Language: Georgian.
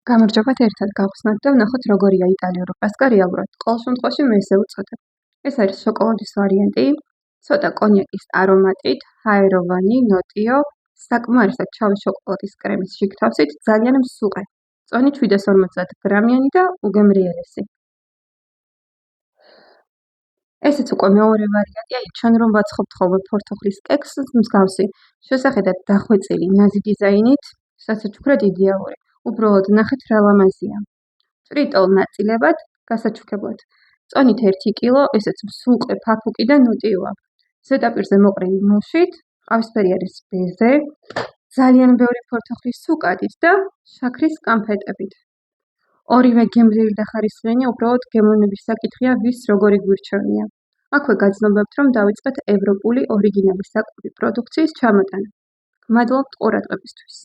გამარჯობათ, ერთად გავხსნათ და ვნახოთ როგორია იტალიური პასკა რეალურად. ყოველ შემთხვევაში მე ესე ვუწოდებ. ეს არის შოკოლადის ვარიანტი, ცოტა კონიაკის არომატით, ჰაეროვანი, ნოტიო, საკმარისად შავი შოკოლადის კრემის შიგთავსით, ძალიან მსუყე. წონით 750 გრამიანი და უგემრიელესი. ესეც უკვე მეორე ვარიანტია, ჩვენ რომ ვაცხობთ ხოლმე ფორთოხლის კექსს მსგავსი, შესახედად დახვეწილი ნაზი დიზაინით, სასაჩუქრად იდეალური. უბრალოდ ნახეთ რა ლამაზია. ტრიტოლ ნაწილებად, გასაჩუქებლად. წონით 1 კილო, ესეც მსუყე, ფაფუკი და ნოტიოა. ზედაპირზე მოყრილი მუშით, ყავისფერი არის ბეზე, ძალიან ბევრი ფორთოხლის სუკადით და შაქრის კანფეტებით. ორივე გემრიელი და ხარისხიანი, უბრალოდ გემოვნების საკითხია, ვის როგორი გვირჩევნია. აქვე გაძნობებთ, რომ დავიწყეთ ევროპული ორიგინალი საკვები პროდუქციის ჩამოტანა. გმადლობთ ყურადღებისთვის.